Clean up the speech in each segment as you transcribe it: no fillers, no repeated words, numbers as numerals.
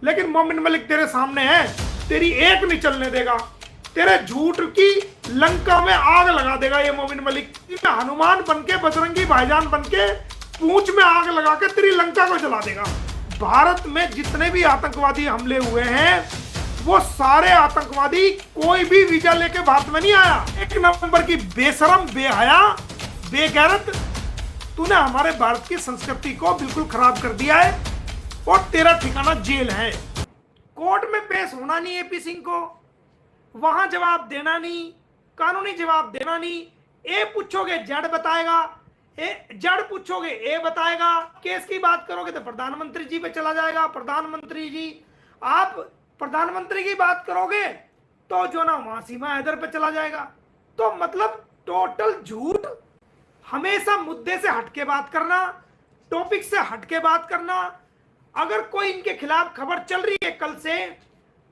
लेकिन मोमिन मलिक तेरे सामने है, तेरी एक नहीं चलने देगा। तेरे झूठ की लंका में आग लगा देगा ये मोमिन मलिक। हनुमान बनके, बजरंगी भाईजान बनके पूंछ में आग लगा के तेरी लंका को जला देगा। भारत में जितने भी आतंकवादी हमले हुए हैं वो सारे आतंकवादी कोई भी वीजा लेके भारत में नहीं आया। एक नंबर की बेशरम, बेहया, बेगैरत, तूने हमारे भारत की संस्कृति को बिल्कुल खराब कर दिया है और तेरा ठिकाना जेल है। कोर्ट में पेश होना नहीं एपी सिंह को, वहां जवाब देना नहीं, कानूनी जवाब देना नहीं। ए पूछोगे जड़ बताएगा, जड़ पूछोगे ए बताएगा। केस की बात करोगे तो प्रधानमंत्री जी पे चला जाएगा, प्रधानमंत्री जी। आप प्रधानमंत्री की बात करोगे तो जो ना वहां सीमा हैदर पे चला जाएगा। तो मतलब टोटल झूठ, हमेशा मुद्दे से हटके बात करना, टॉपिक से हटके बात करना। अगर कोई इनके खिलाफ खबर चल रही है कल से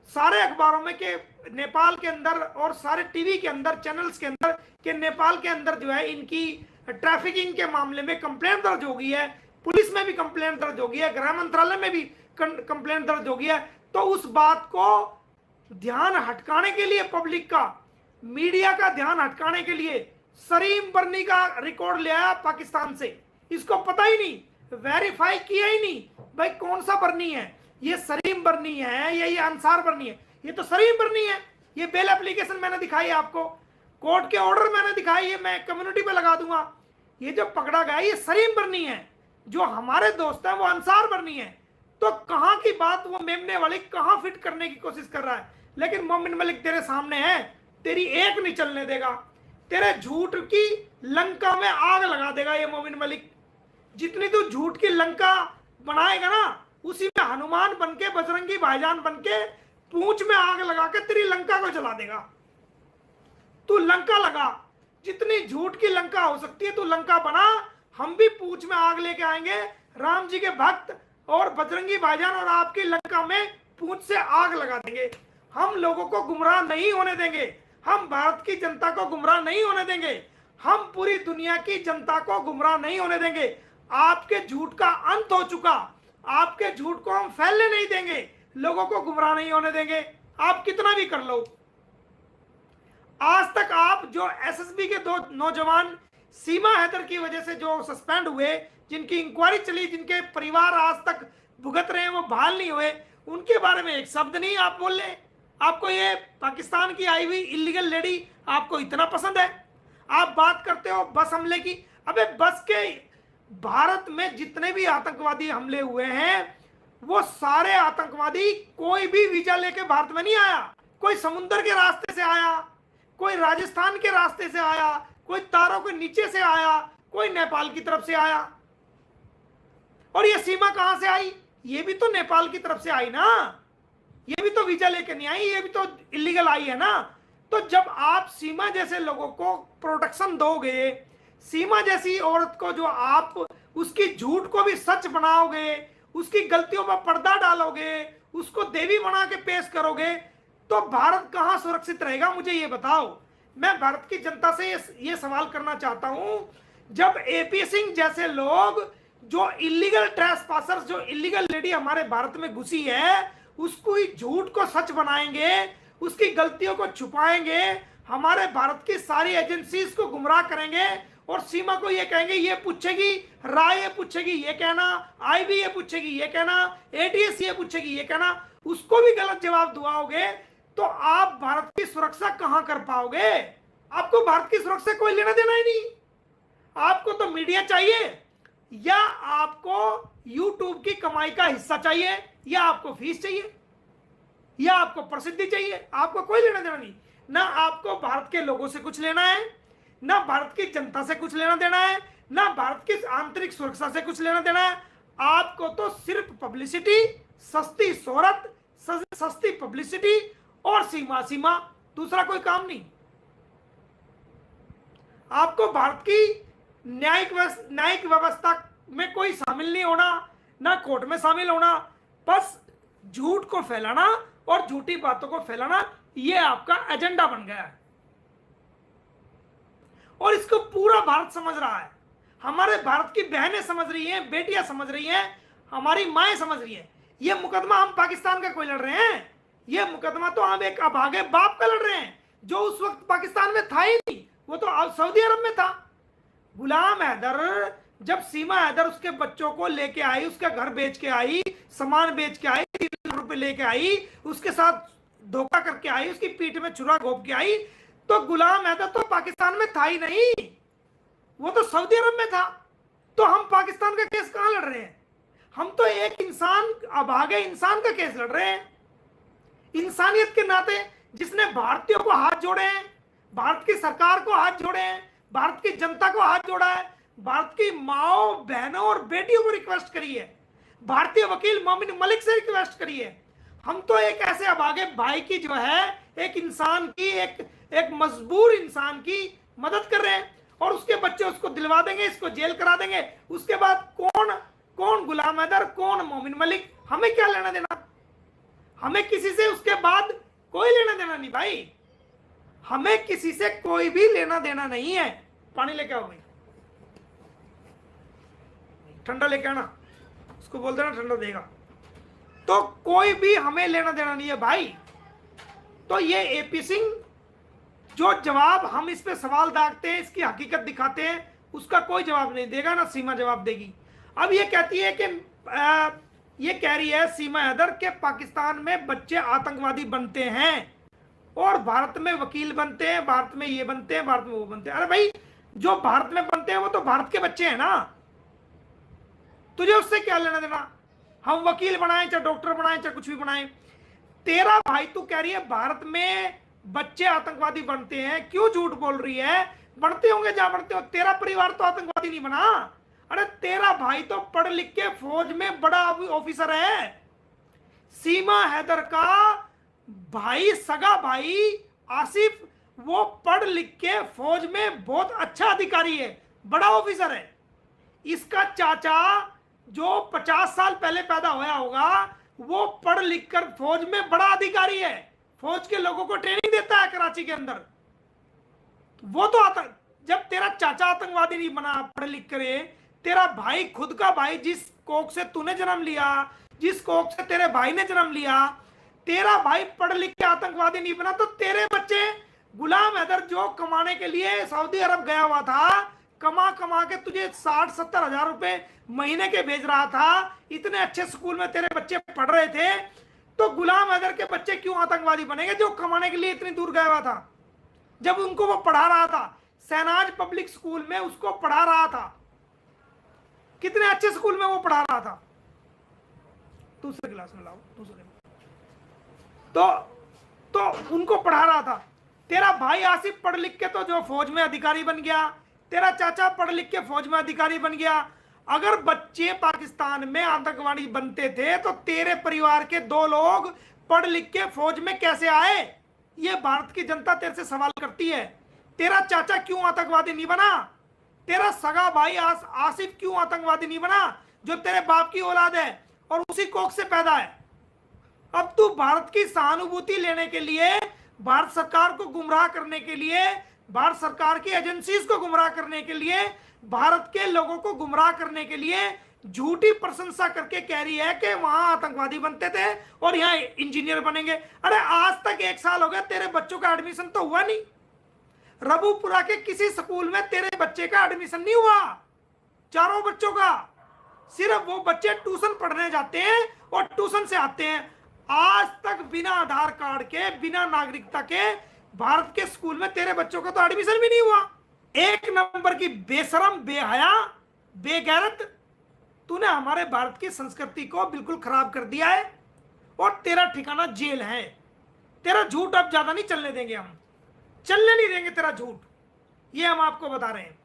सारे अखबारों में कि नेपाल के अंदर और सारे टीवी के अंदर, चैनल्स के अंदर कि नेपाल के अंदर जो है इनकी ट्रैफिकिंग के मामले में कंप्लेंट दर्ज हो गई है, पुलिस में भी कंप्लेंट दर्ज हो गई है, गृह मंत्रालय में भी कंप्लेंट दर्ज हो गई है, तो उस बात को ध्यान हटकाने के लिए, पब्लिक का, मीडिया का ध्यान हटकाने के लिए सलीम बर्नी का रिकॉर्ड ले आया पाकिस्तान से। इसको पता ही नहीं, वेरीफाई किया ही नहीं भाई कौन सा बर्नी है, ये सलीम बर्नी है या ये अंसार बर्नी है। ये तो सलीम बर्नी है। ये बेल एप्लीकेशन मैंने दिखाई आपको, कोर्ट के ऑर्डर मैंने दिखाई, ये मैं कम्युनिटी पे लगा दूंगा। ये जो पकड़ा गया ये सलीम बर्नी है, जो हमारे दोस्त है वो अंसार बर्नी है। तो कहां की बात वो मेमने वाली कहां फिट करने की कोशिश कर रहा है। लेकिन मोमिन मलिक तेरे सामने है, तेरी एक नहीं चलने देगा। तेरे झूठ की लंका में आग लगा देगा ये मोमिन मलिक। जितनी तू झूठ की लंका बनाएगा ना, उसी में हनुमान बनके, बजरंगी भाईजान बनके पूंछ में आग लगा के तेरी लंका को जला देगा। तू लंका लगा, जितनी झूठ की लंका हो सकती है तू लंका बना। हम भी पूंछ में आग लेके आएंगे, राम जी के भक्त और बजरंगी भाईजान, और आपकी लंका में पूंछ से आग लगा देंगे। हम लोगों को गुमराह नहीं होने देंगे, हम भारत की जनता को गुमराह नहीं होने देंगे, हम पूरी दुनिया की जनता को गुमराह नहीं होने देंगे। आपके झूठ का अंत हो चुका, आपके झूठ को हम फैलने नहीं देंगे, लोगों को गुमराह नहीं होने देंगे। आप कितना भी कर लो। आज तक आप जो एसएसबी के 2 नौजवान सीमा हैदर की वजह से जो सस्पेंड हुए, जिनकी इंक्वायरी चली, जिनके परिवार आज तक भुगत रहे हैं, वो बहाल नहीं हुए, उनके बारे में एक शब्द नहीं आप बोल रहे। आपको ये पाकिस्तान की आई हुई इलीगल लेडी आपको इतना पसंद है। आप बात करते हो बस हमले की। अबे बस के, भारत में जितने भी आतंकवादी हमले हुए हैं वो सारे आतंकवादी कोई भी वीजा लेके भारत में नहीं आया। कोई समुद्र के रास्ते से आया, कोई राजस्थान के रास्ते से आया, कोई तारों के नीचे से आया, कोई नेपाल की तरफ से आया। और ये सीमा कहां से आई? ये भी तो नेपाल की तरफ से आई ना, ये भी तो वीजा लेके नहीं आई, ये भी तो इलीगल आई है ना। तो जब आप सीमा जैसे लोगों को प्रोटेक्शन दोगे, सीमा जैसी औरत को जो आप उसकी झूठ को भी सच बनाओगे, उसकी गलतियों पर पर्दा डालोगे, उसको देवी बना के पेश करोगे, तो भारत कहां सुरक्षित रहेगा? मुझे ये बताओ। मैं भारत की जनता से ये सवाल करना चाहता हूं, जब एपी सिंह जैसे लोग, जो इलीगल ट्रेसपासर्स, जो इलीगल लेडी हमारे भारत में घुसी है, उसको ही झूठ को सच बनाएंगे, उसकी गलतियों को छुपाएंगे, हमारे भारत की सारी एजेंसीज को गुमराह करेंगे और सीमा को ये कहेंगे, ये पूछेगी, राय ये पूछेगी, ये कहना, आईबी ये पूछेगी, ये कहना, एटीएस ये पूछेगी, ये कहना, उसको भी गलत जवाब दुआओगे, तो आप भारत की सुरक्षा कहां कर पाओगे? आपको भारत की सुरक्षा कोई लेना देना ही नहीं। आपको तो मीडिया चाहिए, या आपको यूट्यूब की कमाई का हिस्सा चाहिए, या आपको फीस चाहिए, या आपको प्रसिद्धि चाहिए। आपको कोई लेना देना नहीं। ना आपको भारत के लोगों से कुछ लेना है, ना भारत की जनता से कुछ लेना देना है, ना भारत की आंतरिक सुरक्षा से कुछ लेना देना है। आपको तो सिर्फ पब्लिसिटी, सस्ती शोहरत, सस्ती पब्लिसिटी और सीमा सीमा, दूसरा कोई काम नहीं। आपको भारत की न्यायिक व्यवस्था में कोई शामिल नहीं होना, ना कोर्ट में शामिल होना, बस झूठ को फैलाना और झूठी बातों को फैलाना, ये आपका एजेंडा बन गया है। और इसको पूरा भारत समझ रहा है। हमारे भारत की बहनें समझ रही हैं, बेटियां समझ रही हैं, हमारी माएं समझ रही हैं। ये मुकदमा हम पाकिस्तान का कोई लड़ रहे हैं? ये मुकदमा तो हम एक अभागे बाप का लड़ रहे हैं जो उस वक्त पाकिस्तान में था ही नहीं, वो तो सऊदी अरब में था। गुलाम हैदर, जब सीमा हैदर उसके बच्चों को लेके आई, उसका घर बेच के आई, सामान बेच के आई, 3 लाख रुपए लेके आई, उसके साथ धोखा करके आई, उसकी पीठ में छुरा घोप के आई, तो गुलाम हैदर तो पाकिस्तान में था ही नहीं, वो तो सऊदी अरब में था। तो हम पाकिस्तान का केस कहां लड़ रहे हैं? हम तो एक इंसान, अभागे इंसान का केस लड़ रहे हैं, इंसानियत के नाते, जिसने भारतीयों को हाथ जोड़े हैं, भारत की सरकार को हाथ जोड़े हैं, भारत की जनता को हाथ जोड़ा है, भारत की माओ बहनों और बेटियों को रिक्वेस्ट करी है, भारतीय वकील मोमिन मलिक से रिक्वेस्ट करी है। हम तो एक ऐसे अभागे भाई की जो है, एक इंसान की, एक मजबूर इंसान की मदद कर रहे हैं, और उसके बच्चे उसको दिलवा देंगे, इसको जेल करा देंगे। उसके बाद कौन गुलाम हैदर, कौन मोमिन मलिक, हमें क्या लेना देना? हमें किसी से उसके बाद कोई लेना देना नहीं भाई, हमें किसी से कोई भी लेना देना नहीं है। पानी लेके आओ भाई, ठंडा लेके आना, उसको बोल देना ठंडा देगा। तो कोई भी हमें लेना देना नहीं है भाई। तो ये एपी सिंह जो जवाब हम इस पे सवाल दागते हैं, इसकी हकीकत दिखाते हैं, उसका कोई जवाब नहीं देगा, ना सीमा जवाब देगी। अब ये कहती है कि ये कह रही है सीमा हैदर के पाकिस्तान में बच्चे आतंकवादी बनते हैं और भारत में वकील बनते हैं, भारत में ये बनते हैं, भारत में वो बनते हैं। अरे भाई, जो भारत में बनते हैं वो तो भारत के बच्चे हैं ना, तुझे उससे क्या लेना देना? हम वकील बनाए, चाहे डॉक्टर बनाए, चाहे कुछ भी बनाए। तेरा भाई, तू कह रही है भारत में बच्चे आतंकवादी बनते हैं, क्यों झूठ बोल रही है? बनते होंगे जहां बनते हो, तेरा परिवार तो आतंकवादी नहीं बना। अरे तेरा भाई तो पढ़ लिख के फौज में बड़ा ऑफिसर है। सीमा हैदर का भाई, सगा भाई आसिफ, वो पढ़ लिख के फौज में बहुत अच्छा अधिकारी है, बड़ा ऑफिसर है। इसका चाचा जो 50 साल पहले पैदा होया होगा, वो पढ़ लिख कर फौज में बड़ा अधिकारी है, फौज के लोगों को ट्रेनिंग देता है कराची के अंदर। वो तो जब तेरा चाचा आतंकवादी नहीं बना पढ़ लिख करे, तेरा भाई, खुद का भाई, जिस कोख से तूने जन्म लिया, जिस कोख से तेरे भाई ने जन्म लिया, तेरा भाई पढ़ लिख के आतंकवादी नहीं बना, तो तेरे बच्चे, गुलाम हैदर जो कमाने के लिए सऊदी अरब गया हुआ था, कमा कमा के तुझे 60-70 हजार रुपए महीने के भेज रहा था, इतने अच्छे स्कूल में तेरे बच्चे पढ़ रहे थे, तो गुलाम हैदर के बच्चे क्यों आतंकवादी बनेंगे जो कमाने के लिए इतनी दूर गया हुआ था? जब उनको वो पढ़ा रहा था, सहनाज पब्लिक स्कूल में उसको पढ़ा रहा था, कितने अच्छे स्कूल में वो पढ़ा रहा था। दूसरे क्लास में लाओ, दूसरे में। तो उनको पढ़ा रहा था। तेरा भाई आसिफ पढ़ लिख के तो जो फौज में अधिकारी बन गया, तेरा चाचा पढ़ लिख के फौज में अधिकारी बन गया। अगर बच्चे पाकिस्तान में आतंकवादी बनते थे तो तेरे परिवार के 2 लोग पढ़ लिख के फौज में कैसे आए? ये भारत की जनता तेरे से सवाल करती है। तेरा चाचा क्यों आतंकवादी नहीं बना? तेरा सगा भाई आसिफ क्यों आतंकवादी नहीं बना, जो तेरे बाप की औलाद है और उसी कोख से पैदा है? अब तू भारत की सहानुभूति लेने के लिए, भारत सरकार को गुमराह करने के लिए, भारत सरकार की एजेंसीज को गुमराह करने के लिए, भारत के लोगों को गुमराह करने के लिए झूठी प्रशंसा करके कह रही है कि वहां आतंकवादी बनते थे और यहां इंजीनियर बनेंगे। अरे आज तक 1 साल हो गया, तेरे बच्चों का एडमिशन तो हुआ नहीं। रबूपुरा के किसी स्कूल में तेरे बच्चे का एडमिशन नहीं हुआ, चारों बच्चों का। सिर्फ वो बच्चे ट्यूशन पढ़ने जाते हैं और ट्यूशन से आते हैं। आज तक बिना आधार कार्ड के, बिना नागरिकता के भारत के स्कूल में तेरे बच्चों का तो एडमिशन भी नहीं हुआ। 1 नंबर की बेशरम, बेहया, बेगैरत, तूने हमारे भारत की संस्कृति को बिल्कुल खराब कर दिया है और तेरा ठिकाना जेल है। तेरा झूठ अब ज्यादा नहीं चलने देंगे, हम चलने नहीं देंगे तेरा झूठ, ये हम आपको बता रहे हैं।